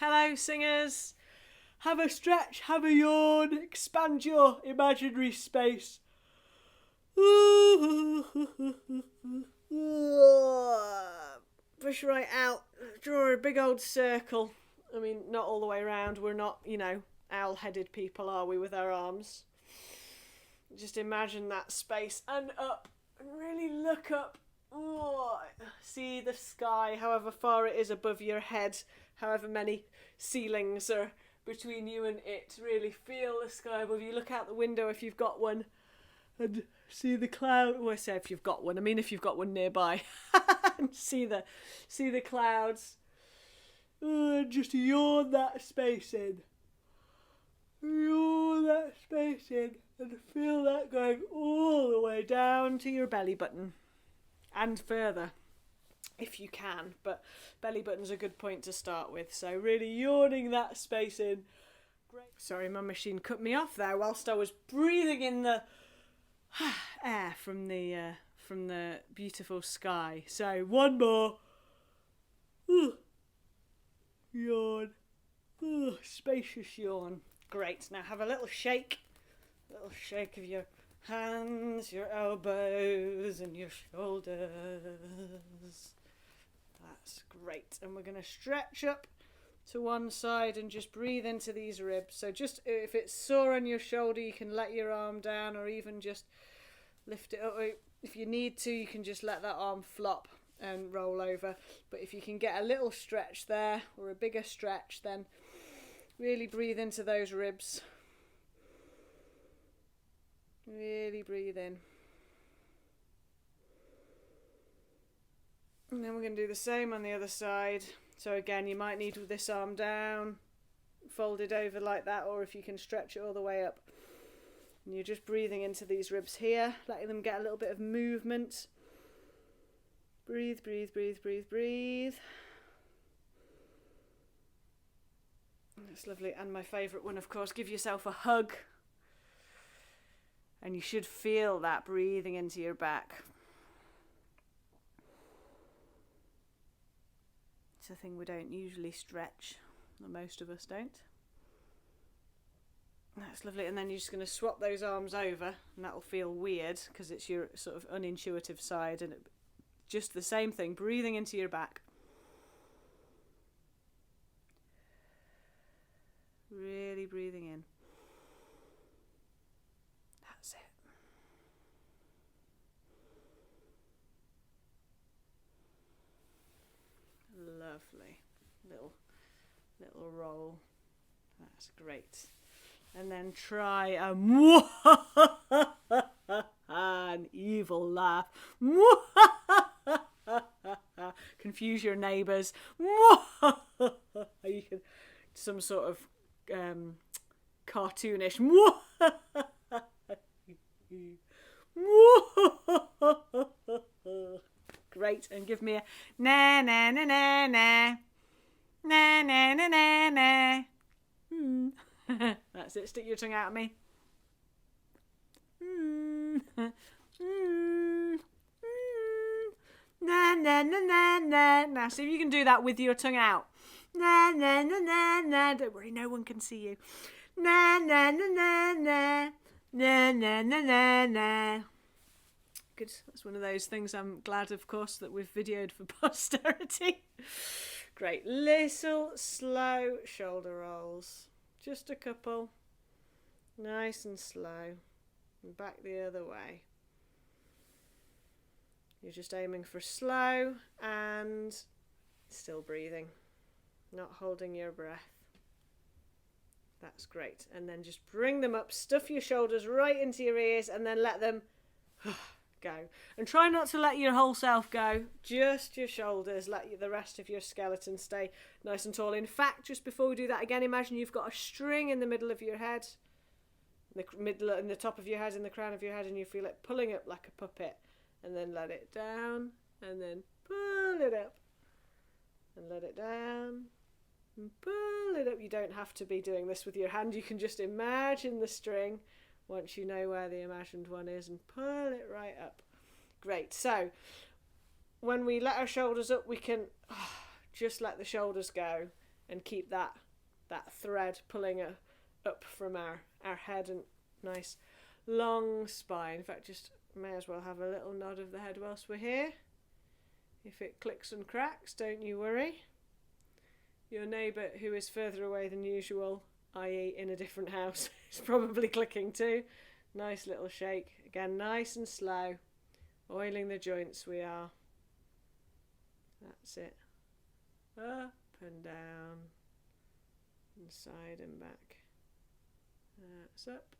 Hello, singers. Have a stretch, have a yawn, expand your imaginary space. Push right out, draw a big old circle. I mean, not all the way around. We're not, owl-headed people, are we, with our arms? Just imagine that space and up, and really look up. See the sky, however far it is above your head, however many ceilings are between you and it. Really feel the sky above you. Look out the window if you've got one, and see the cloud. Well, I say if you've got one. I mean if you've got one nearby. And see the clouds. Just yawn that space in. Yawn that space in, and feel that going all the way down to your belly button. And further, if you can, but belly button's a good point to start with. So really yawning that space in. Great. Sorry, my machine cut me off there whilst I was breathing in the air from the beautiful sky. So one more. Yawn. Spacious yawn. Great. Now have a little shake of your hands, your elbows and your shoulders. That's great. And we're going to stretch up to one side and just breathe into these ribs. So just if it's sore on your shoulder, you can let your arm down, or even just lift it up. If you need to, you can just let that arm flop and roll over. But if you can get a little stretch there, or a bigger stretch, then really breathe into those ribs. Really breathe in. And then we're going to do the same on the other side. So again, you might need this arm down, folded over like that, or if you can stretch it all the way up. And you're just breathing into these ribs here, letting them get a little bit of movement. Breathe, breathe, breathe, breathe, breathe. That's lovely. And my favourite one, of course, give yourself a hug. And you should feel that breathing into your back. It's a thing we don't usually stretch, or most of us don't. That's lovely. And then you're just going to swap those arms over, and that'll feel weird because it's your sort of unintuitive side, and just the same thing, breathing into your back. Really breathing in. That's it. Lovely. Little roll. That's great. And then try a an evil laugh. Confuse your neighbours. You can some sort of cartoonish. Great, and give me a na na na na na na na na na na. That's it. Stick your tongue out at me. Na na na na na. Now see if you can do that with your tongue out. Na na na na na. Don't worry, no one can see you. Na na na na na na na na na na. Good. That's one of those things I'm glad, of course, that we've videoed for posterity. Great. Little slow shoulder rolls. Just a couple. Nice and slow. And back the other way. You're just aiming for slow and still breathing. Not holding your breath. That's great. And then just bring them up. Stuff your shoulders right into your ears and then let them go. And try not to let your whole self go. Just your shoulders. Let the rest of your skeleton stay nice and tall. In fact, just before we do that again, imagine you've got a string in the middle of your head. In the top of your head, in the crown of your head, and you feel it pulling up like a puppet. And then let it down. And then pull it up. And let it down. And pull it up. You don't have to be doing this with your hand. You can just imagine the string once you know where the imagined one is, and pull it right up. Great. So when we let our shoulders up, we can just let the shoulders go and keep that thread pulling up from our head, and nice long spine. In fact, just may as well have a little nod of the head whilst we're here. If it clicks and cracks, don't you worry. Your neighbour who is further away than usual, i.e. in a different house, is probably clicking too. Nice little shake. Again, nice and slow. Oiling the joints we are. That's it. Up and down. And side and back. That's up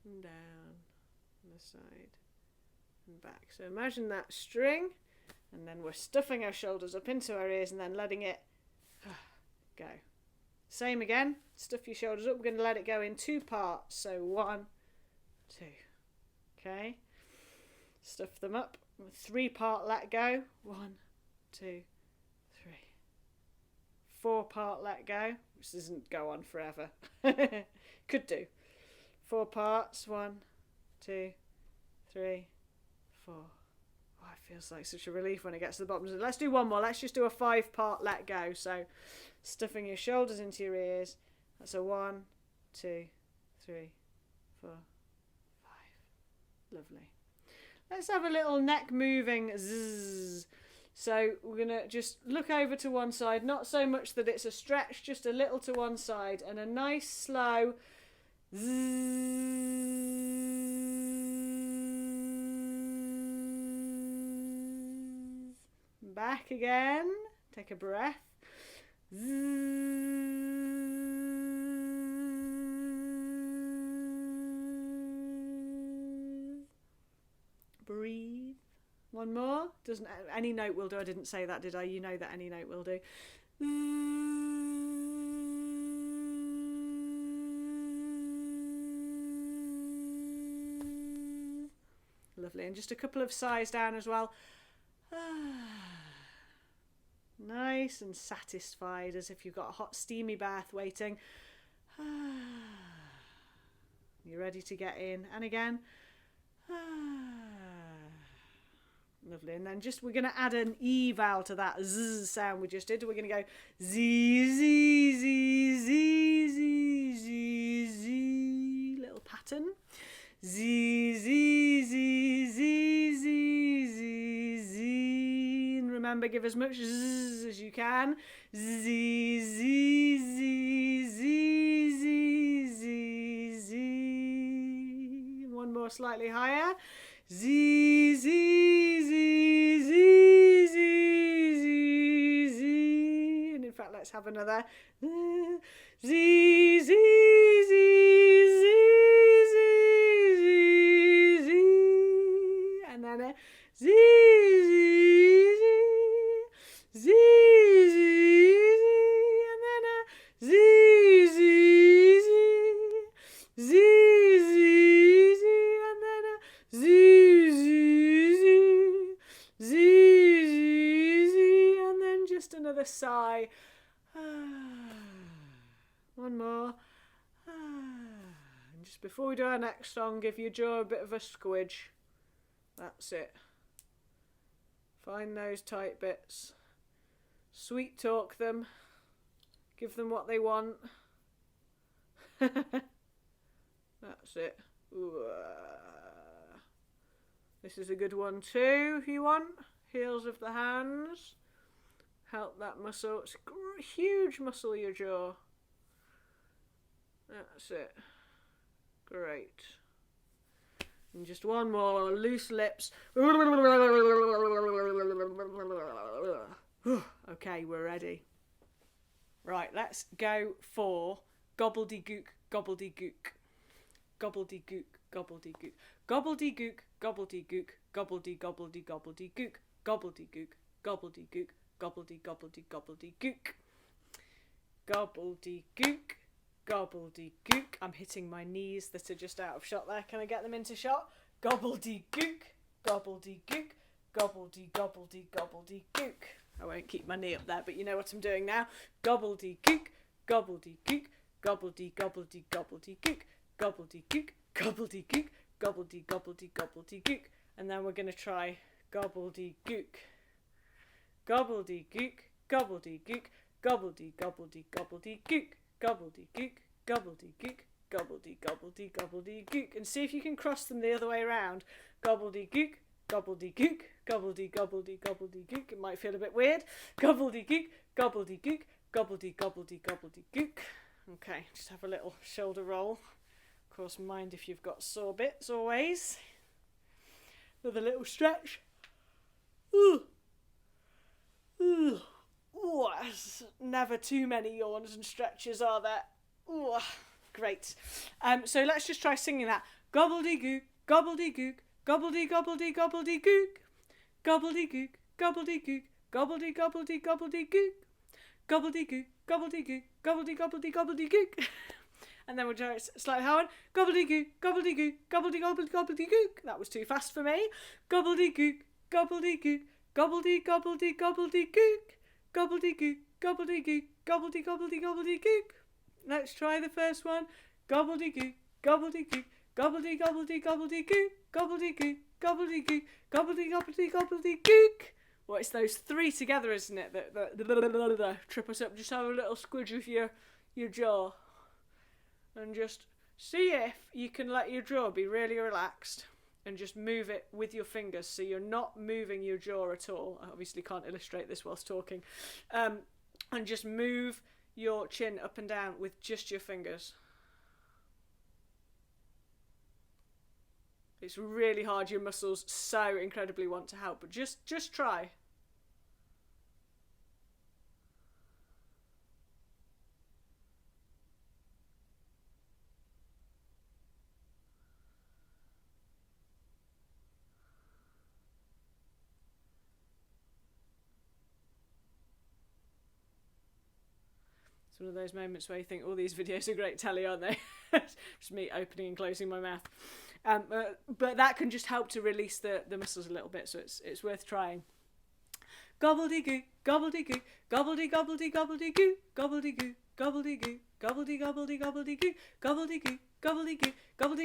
and down. And the side and back. So imagine that string. And then we're stuffing our shoulders up into our ears and then letting it go. Same again. Stuff your shoulders up. We're going to let it go in 2 parts. So 1, 2. Okay. Stuff them up. 3-part let go. 1, 2, 3. 4-part let go. Which doesn't go on forever. Could do. 4 parts. 1, 2, 3, 4. Oh, it feels like such a relief when it gets to the bottom. So let's do one more. Let's just do a 5-part let go. So stuffing your shoulders into your ears. That's a 1, 2, 3, 4, 5. Lovely. Let's have a little neck moving zzz. So we're going to just look over to one side. Not so much that it's a stretch, just a little to one side. And a nice slow zzz. Back again. Take a breath. Breathe. One more. Doesn't any note will do. I didn't say that, did I? You know that any note will do. Lovely. And just a couple of sighs down as well. Nice and satisfied, as if you've got a hot steamy bath waiting. You're ready to get in. And again. Lovely. And then just we're going to add an E vowel to that Z sound we just did. We're going to go Z, Z, Z, Z, Z, Z, Z. Little pattern. Z, Z, Z, Z, Z, Z, Z. And remember, give as much Z as you can. Z, Z, Z, Z, Z, Z, Z. And one more slightly higher. Z, Z, Z, Z, Z, Z, Z. And in fact, let's have another. Z, Z, Z, Z, Z, Z. And then a Z, Z, Z, Z, Z, and then a Z, Z, Z, Z, Z, and then a Z, Z, Z, Z, Z, and then just another sigh. One more. And just before we do our next song, give your jaw a bit of a squidge. That's it. Find those tight bits. Sweet talk them. Give them what they want. That's it. Ooh. This is a good one too, if you want. Heels of the hands. Help that muscle. It's a huge muscle, your jaw. That's it. Great. And just one more. Loose lips. Okay, we're ready. Right, let's go for gobbledygook, gobbledygook. Gobbledygook, gobbledygook. Gobbledygook, gobbledygook, gobbledy, gobbledy, gobbledygook. Gobbledygook, gobbledygook, gobbledy, gobbledy, gobbledygook. Gobbledygook, gobbledygook. I'm hitting my knees that are just out of shot there. Can I get them into shot? Gobbledygook, gobbledygook, gobbledy, gobbledy, gobbledygook. I won't keep my knee up there, but you know what I'm doing now. Gobbledygook, gobbledygook, gobbledy, gobbledy, gobbledygook, gobbledygook, gobbledygook, gobbledy, gobbledy, gobbledygook. And then we're going to try gobbledygook. Gobbledygook, gobbledygook, gobbledy gobbledy gobbledy gook, gobbledy gook, gobbledy gook, gobbledy gobbledy gobbledy gook, and see if you can cross them the other way around. Gobbledy gook, gobbledy gook, gobbledy gobbledy gobbledy gook. It might feel a bit weird. Gobbledy gook, gobbledy gook, gobbledy gobbledy gobbledy gook. Okay, just have a little shoulder roll. Of course, mind if you've got sore bits always. Another little stretch. Ooh. Ooh. Ooh. Never too many yawns and stretches, are there? Ooh. Great. So let's just try singing that. Gobbledygook, gobbledygook, gobbledy gobbledy gobbledy gook, gobbledygook, gobbledygook, gobbledy gobbledy gobbledy gook, gobbledygook, gobbledygook, gobbledy gobbledy gobbledy gook. And then we'll try it slightly higher. Gobbledygook, gobbledygook, gobbledy gobbledy gobbledy gook. That was too fast for me. Gobbledygook, gobbledygook, gobbledy gobbledy gobbledy gook, gobbledygook, gobbledygook, gobbledy gobbledy gobbledy gook. Let's try the first one. Gobbledygook, gobbledygook, gobbledy gobbledy gobbledy gook, gobbledygook, gobbledygook, gobbledy gobbledy gobbledy gook. Well, it's those three together, isn't it, that trip us up. Just have a little squidge with your jaw. And just see if you can let your jaw be really relaxed and just move it with your fingers so you're not moving your jaw at all. I obviously can't illustrate this whilst talking. And just move your chin up and down with just your fingers. It's really hard. Your muscles so incredibly want to help, but just try. One of those moments where you think all these videos are great telly, aren't they? Just me opening and closing my mouth. But that can just help to release the muscles a little bit, so it's worth trying. Gobbledygook, gobbledygook, gobbledy gobbledy gobbledy gobbledygook, gobbledygook, gobbledy gobbledy gobbledy gobbledygook, gobbledygook, gobbledy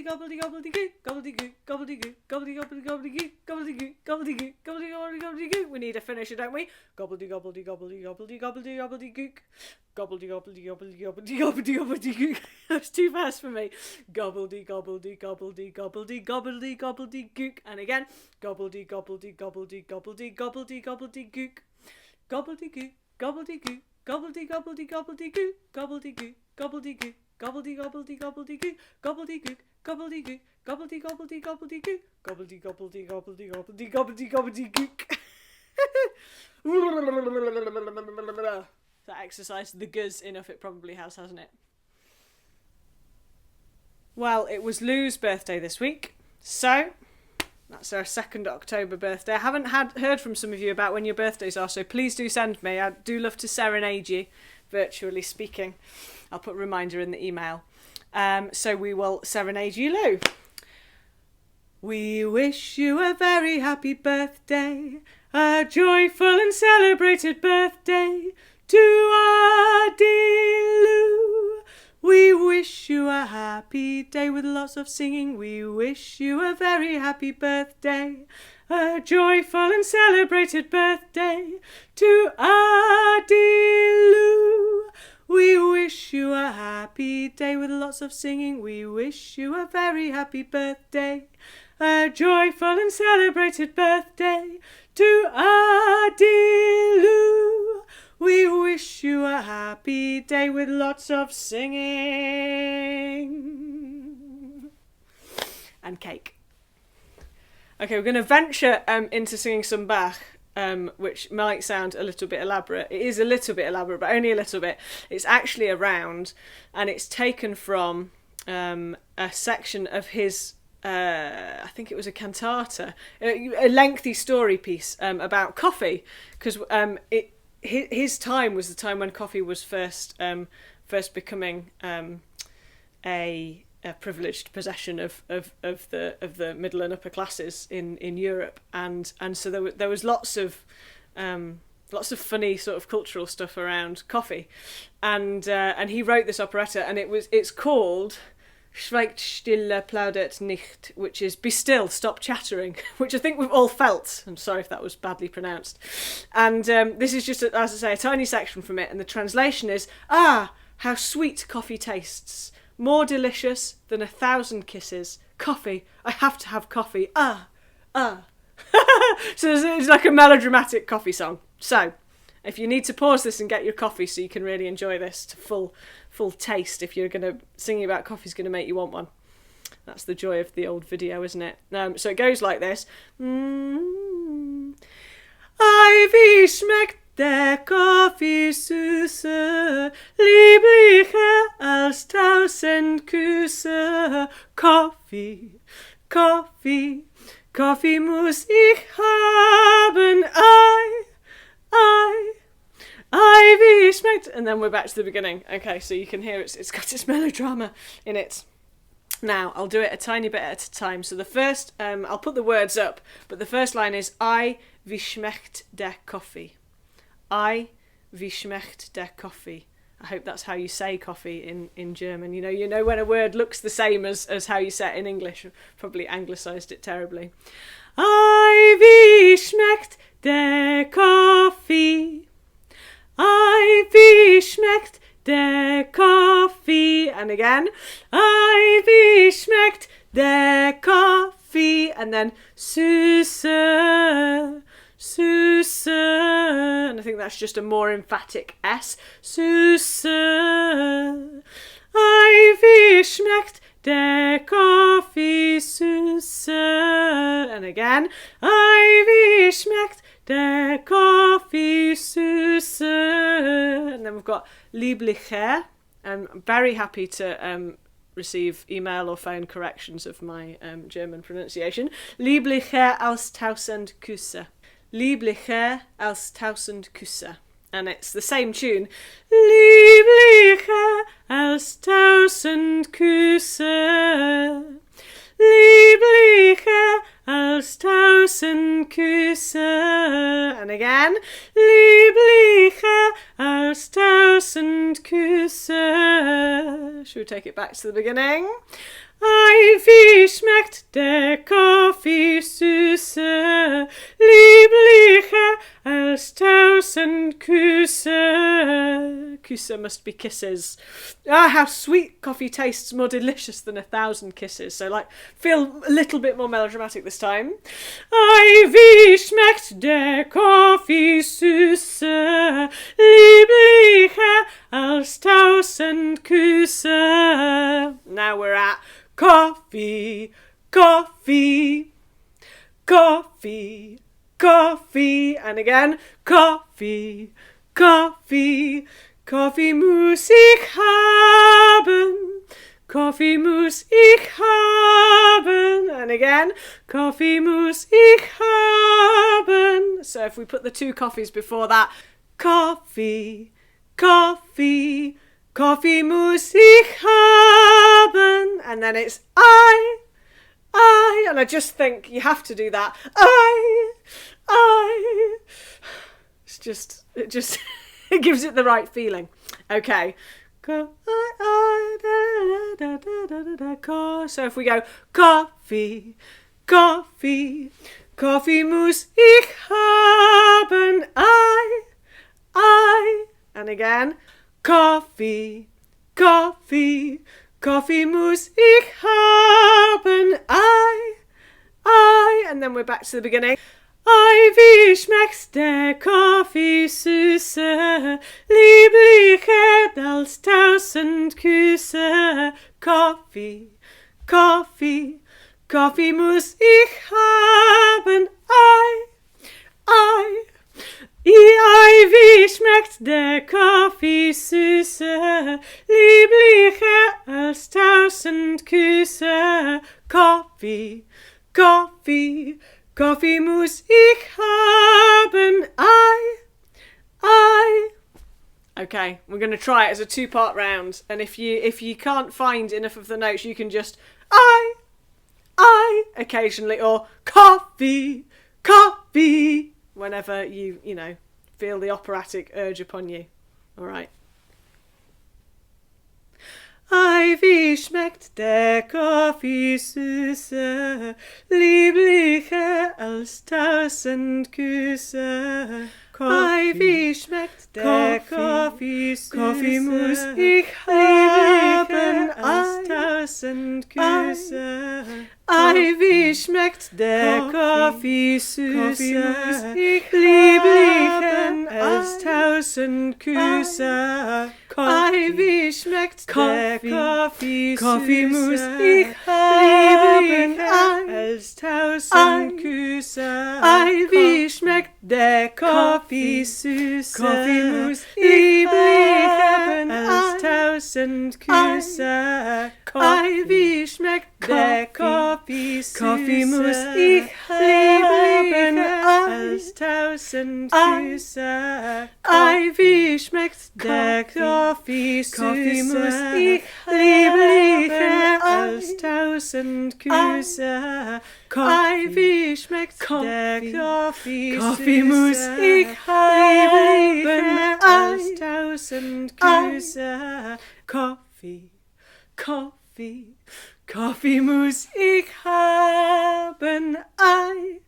gobbledy gobbledy gobbledygook, gobbledygook, gobbledy gobbledy gobbledy gobbledygook, gobbledygook, gobbledy gobbledy gobbledy. We need a finisher, don't we? Gobbledy gobbledy gobbledy gobbledy gobbledy gobbledygook, gobbledy gobbledy gobbledy gobbledy gobbledy gobbledygook. That's too fast for me. Gobbledy gobbledy gobbledy gobbledy gobbledy gobbledygook, and again, gobbledy gobbledy gobbledy gobbledy gobbledy gobbledygook, gobbledygook, gobbledygook, gobbledy gobbledy gobbledygook, gobbledygook, gobbledygook, gobbledy gobbledy gobbledygook, gobbledygook, gobbledygook, gobbledy gobbledy gobbledygook, gobbledy gobbledy gobbledy gobbledy gobbledy gobbledygook. That exercise the guzz enough it probably has, hasn't it? Well, it was Lou's birthday this week, so that's her 2nd October birthday. I haven't heard from some of you about when your birthdays are, so please do send me. I do love to serenade you, virtually speaking. I'll put a reminder in the email. So we will serenade you, Lou. We wish you a very happy birthday, a joyful and celebrated birthday to our dear Lou. We wish you a happy day with lots of singing. We wish you a very happy birthday, a joyful and celebrated birthday to our dear Lou. We wish you a happy day with lots of singing. We wish you a very happy birthday, a joyful and celebrated birthday to our dear Lou. We wish you a happy day with lots of singing and cake. Okay, we're going to venture into singing some Bach, which might sound a little bit elaborate. It is a little bit elaborate, but only a little bit. It's actually a round, and it's taken from a section of his, I think it was a cantata, a lengthy story piece about coffee, because his time was the time when coffee was first becoming a privileged possession of the middle and upper classes in Europe, and so there was lots of funny sort of cultural stuff around coffee, and he wrote this operetta, and it's called Schweigt stille, plaudert nicht, which is be still, stop chattering, which I think we've all felt. I'm sorry if that was badly pronounced. And this is just, as I say, a tiny section from it, and the translation is, ah, how sweet coffee tastes. More delicious than 1,000 kisses. Coffee, I have to have coffee. Ah, ah. So it's like a melodramatic coffee song. So, if you need to pause this and get your coffee so you can really enjoy this to full taste, if you're going to, singing about coffee is going to make you want one. That's the joy of the old video, isn't it? So it goes like this. Ei, wie schmeckt der Kaffee süßer, lieblicher als 1.000 Küsse. Kaffee, Kaffee, Kaffee muss ich haben. I, wie schmeckt, and then we're back to the beginning. Okay, so you can hear it's got its melodrama in it. Now, I'll do it a tiny bit at a time. So the first, I'll put the words up, but the first line is I, wie schmeckt der Kaffee. I, wie schmeckt der Kaffee. I hope that's how you say coffee in German. You know when a word looks the same as how you say it in English. Probably anglicised it terribly. I, wie schmeckt der Kaffee. I, wie schmeckt der Kaffee. And again. I, wie schmeckt der Kaffee. And then süßer, süßer. And I think that's just a more emphatic S. Süßer. I, wie schmeckt der Kaffee süßer. And again. I, wie schmeckt der Kaffee süßer. And then we've got lieblicher. I'm very happy to receive email or phone corrections of my German pronunciation. Lieblicher als 1.000 Küsse. Lieblicher als 1.000 Küsse. And it's the same tune. Lieblicher als 1.000 Küsse. Lieblicher als 1.000 Küsse. And again. Lieblicher als 1.000 Küsse. Should we take it back to the beginning? Ei, wie schmeckt der Kaffee süßer, lieblicher als 1.000 Küsse. Küsse must be kisses. Ah, how sweet coffee tastes, more delicious than 1,000 kisses. So, feel a little bit more melodramatic this time. Ei, wie schmeckt der Kaffee süßer, lieblicher als 1.000 Küsse. Now we're at coffee, coffee, coffee, coffee, and again, coffee, coffee, Coffee muss ich haben, Coffee muss ich haben, and again, Coffee muss ich haben. So if we put the two coffees before that, coffee, coffee, Coffee muss ich haben, and then it's I, and I just think you have to do that. I. It just it gives it the right feeling. Okay. So if we go coffee, coffee, Coffee muss ich haben, I, and again. Coffee, coffee, Coffee muss ich haben, I, and then we're back to the beginning. Ei, wie schmeckt der Kaffee süßer, lieblicher als 1.000 Küsse. Coffee, coffee, Coffee muss ich haben, I. Ei, wie schmeckt der Kaffee süßer, lieblicher als 1.000 Küsse. Coffee, coffee, Coffee muss ich haben, I. Okay, we're going to try it as a two-part round, and if you can't find enough of the notes, you can just I occasionally, or coffee, coffee, whenever you feel the operatic urge upon you. All right. Ei, wie schmeckt der Kaffee süßer, lieblicher als 1000 Küsse. Ei, wie schmeckt der Kaffee süßer, Kaffee muss ich haben als 1000 Küsse. Ei, wie schmeckt der Kaffee süßer, lieblicher als 1000 Küsse. Ei, wie schmeckt der Kaffee süßer, Kaffee muss ich haben als 1000 Küsse. Ei, wie schmeckt der Kaffee süßer, Kaffee muss ich haben als 1000 Küsse. Ei, wie schmeckt der Kaffee süßer, Kaffee muss ich haben als 1000 Küsse. Ei, wie schmeckt der Kaffee süßer, Kaffee muss ich lieblicher als 1000 Küsse. Ei, wie schmeckt der Kaffee süßer, Kaffee muss ich haben als 1000 Küsse. Kaffee, Kaffee, Kaffee muss ich haben, ei,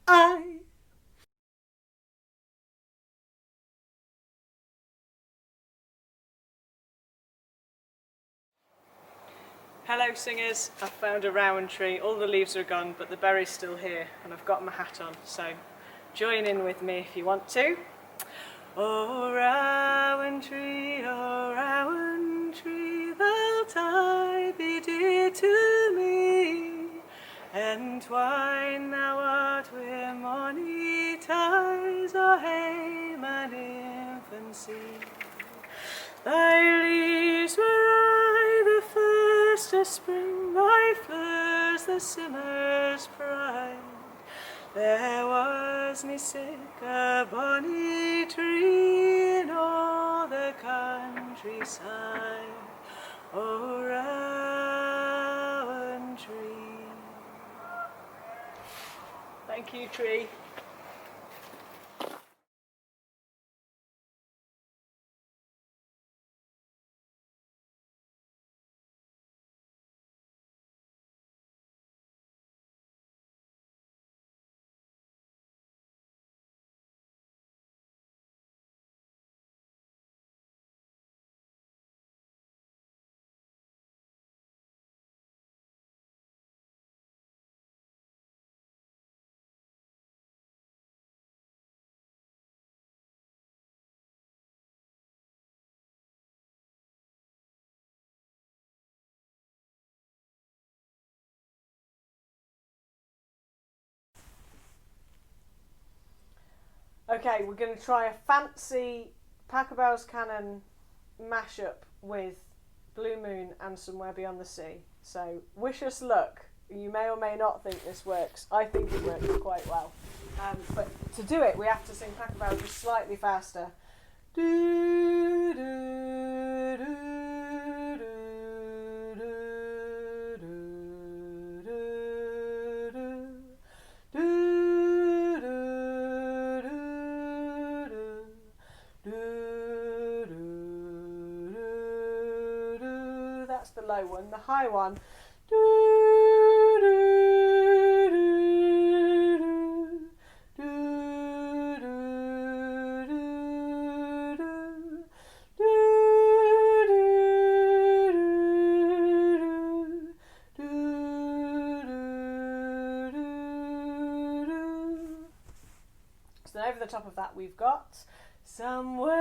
ei. Hello singers, I've found a rowan tree. All the leaves are gone but the berry's still here and I've got my hat on, so join in with me if you want to. Oh rowan tree, thou'lt aye be dear to me, entwine thou art with mony ties o' hame and infancy. Thy leaves were aye the first of spring, thy flowers the summer's pride. There was nae sic a bonny tree in all the countryside. O rowan tree. Thank you, tree. Okay, we're going to try a fancy Pachelbel's Canon mashup with Blue Moon and Somewhere Beyond the Sea. So wish us luck. You may or may not think this works. I think it works quite well. But to do it, we have to sing Pachelbel just slightly faster. Do, do, do, do, do, do, do, do, do. That's the low one. The high one. So over the top of that we've got somewhere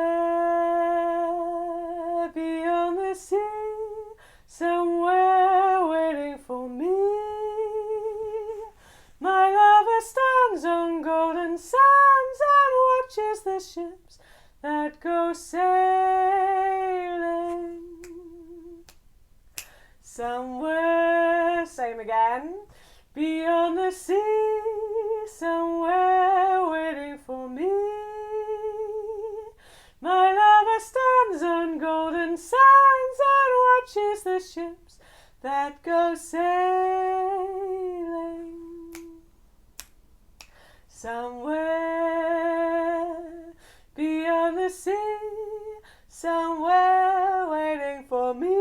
beyond the sea, somewhere waiting for me. My lover stands on golden sands and watches the ships that go sailing. Somewhere, same again, beyond the sea, somewhere waiting for me. My lover stands on golden sands and watches the ships that go sailing. Somewhere beyond the sea, somewhere waiting for me.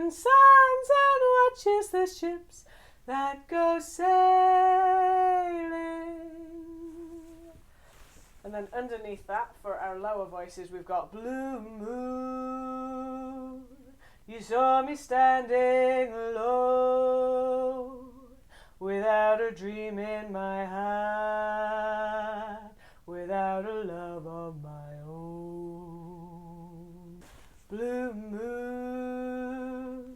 golden sands and watches the ships that go sailing. And then underneath that, for our lower voices, we've got blue moon. You saw me standing alone, without a dream in my heart, without a love of my own. Blue moon,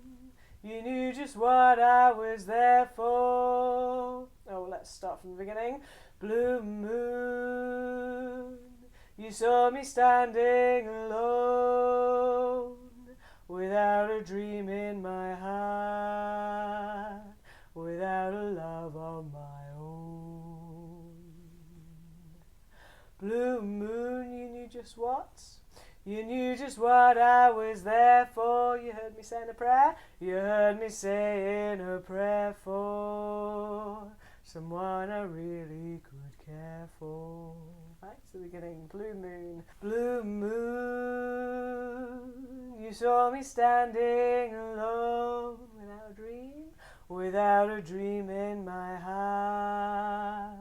you knew just what I was there for. Oh, let's start from the beginning. Blue moon, you saw me standing alone, without a dream in my heart, without a love of my own. Blue moon, you knew just what? You knew just what I was there for. You heard me saying a prayer. You heard me saying a prayer for someone I really could care for. Back to the beginning. Blue moon. Blue moon, you saw me standing alone, without a dream in my heart,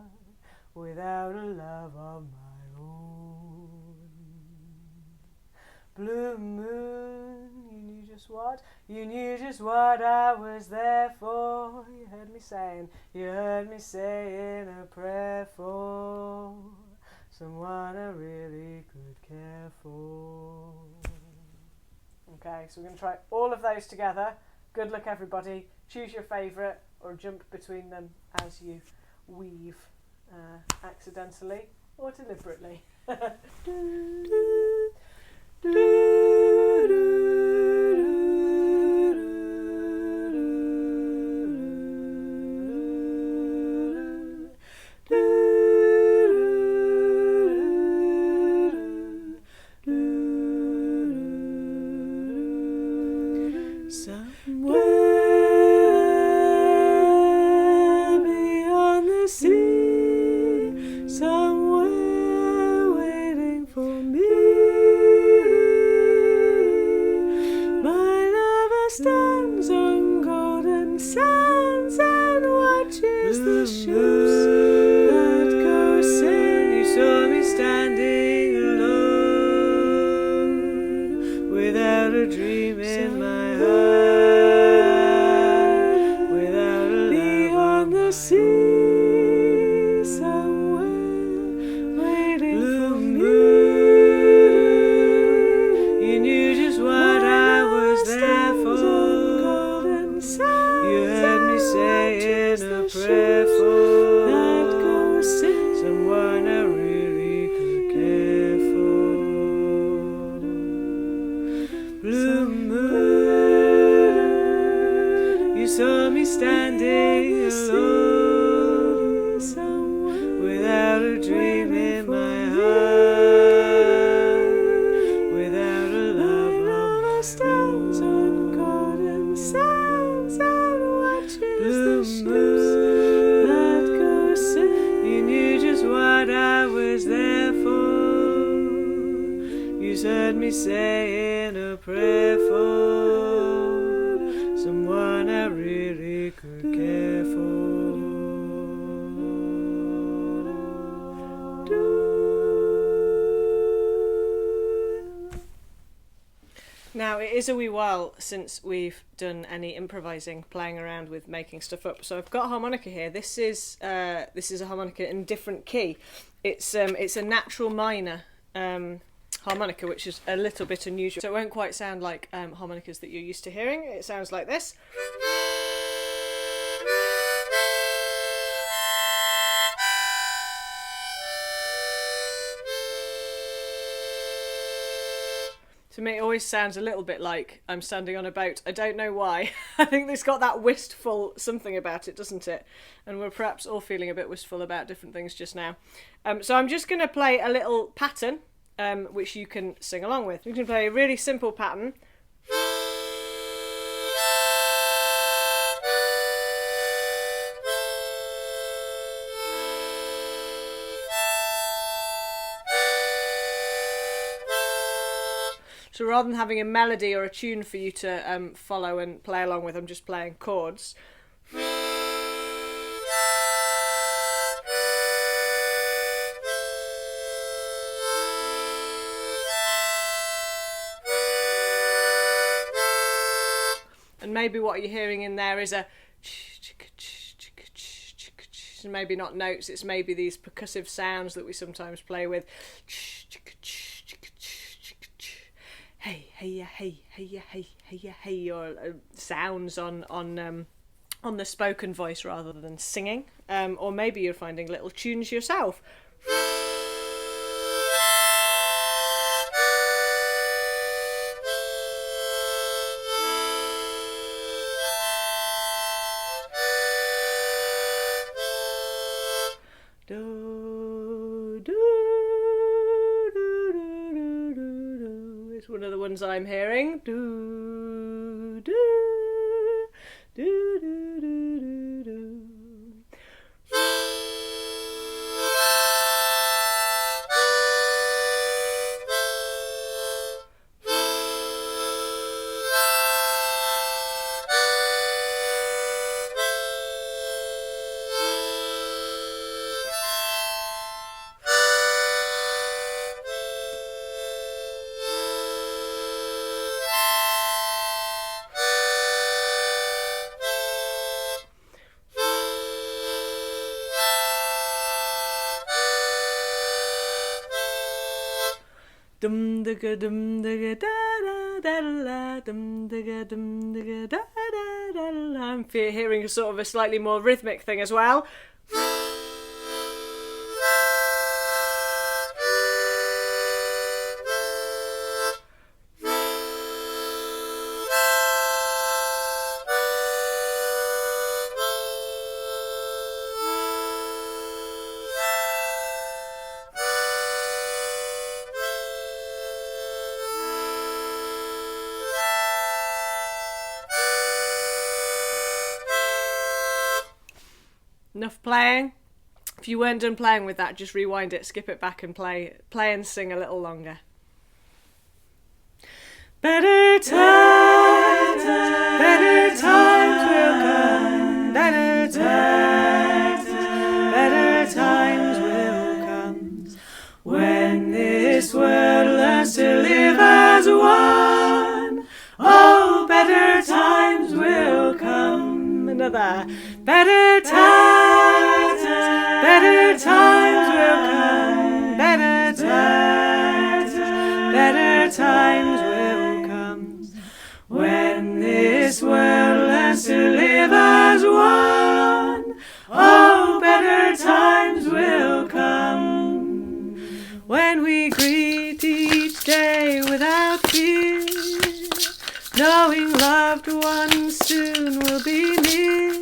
without a love of my own. Blue moon, you knew just what? You knew just what I was there for. You heard me saying a prayer for someone I really could care for. Okay, so we're going to try all of those together. Good luck, everybody. Choose your favourite or jump between them as you weave, accidentally or deliberately. Somewhere beyond the sea, somewhere waiting for me, my lover stands on golden sands and watches the ships that go sailing. You saw me standing alone, without a dream in my heart, without a love on the sea, somewhere waiting for me. You knew just what I was there for. You heard me saying a prayer for someone I really could care for. Blue moon, you saw me standing alone, without a dream in my heart, without a love of my stands on golden sands and watches the ships that go sailing. You knew just what I was there for. You heard me saying a prayer for someone I really could care for. Now, it is a wee while since we've done any improvising, playing around with making stuff up. So I've got a harmonica here. This is a harmonica in different key. It's a natural minor harmonica, which is a little bit unusual. So it won't quite sound like harmonicas that you're used to hearing. It sounds like this. To me, it always sounds a little bit like I'm standing on a boat. I don't know why. I think it's got that wistful something about it, doesn't it? And we're perhaps all feeling a bit wistful about different things just now. So I'm just going to play a little pattern, which you can sing along with. You can play a really simple pattern. So rather than having a melody or a tune for you to follow and play along with, I'm just playing chords. And maybe what you're hearing in there is a... maybe not notes, it's maybe these percussive sounds that we sometimes play with. Hey, hey, hey, hey, hey, hey, hey, or sounds on the spoken voice rather than singing. Or maybe you're finding little tunes yourself. It's one of the ones I'm hearing. Do, do, do, do, do, do, do. Dum digga dum digga da da da da dum digga dum digga da da da da. I'm hearing a sort of a slightly more rhythmic thing as well. Enough playing. If you weren't done playing with that, just rewind it, skip it back and play and sing a little longer. Better times will come. Better times will come. When this world learns to live as one. Oh, better times will come. Another. Better times will come. Better times will come. When this world learns to live as one. Oh, better times will come. When we greet each day without fear, knowing loved ones soon will be near.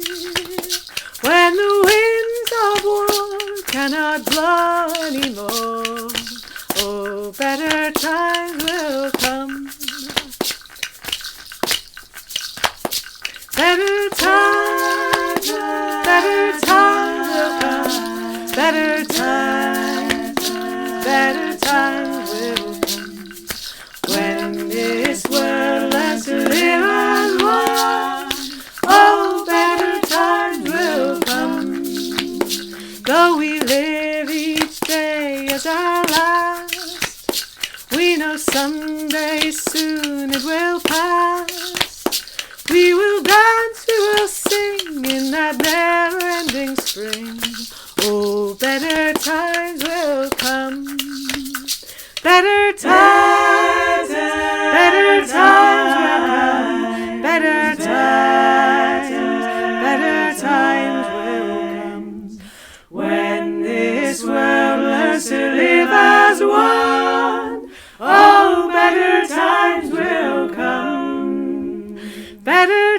When the winds of war cannot blow anymore, oh, better times will come. Better times will come. Better times will come. When this world learns to live as one, oh, better times will come. Though we live each day as our last, we know someday soon it will pass. We will dance, we will sing in that never-ending spring. Oh, better times will come. Better times will come. Better times will come. When this world learns to live as one, oh, better times will come. Better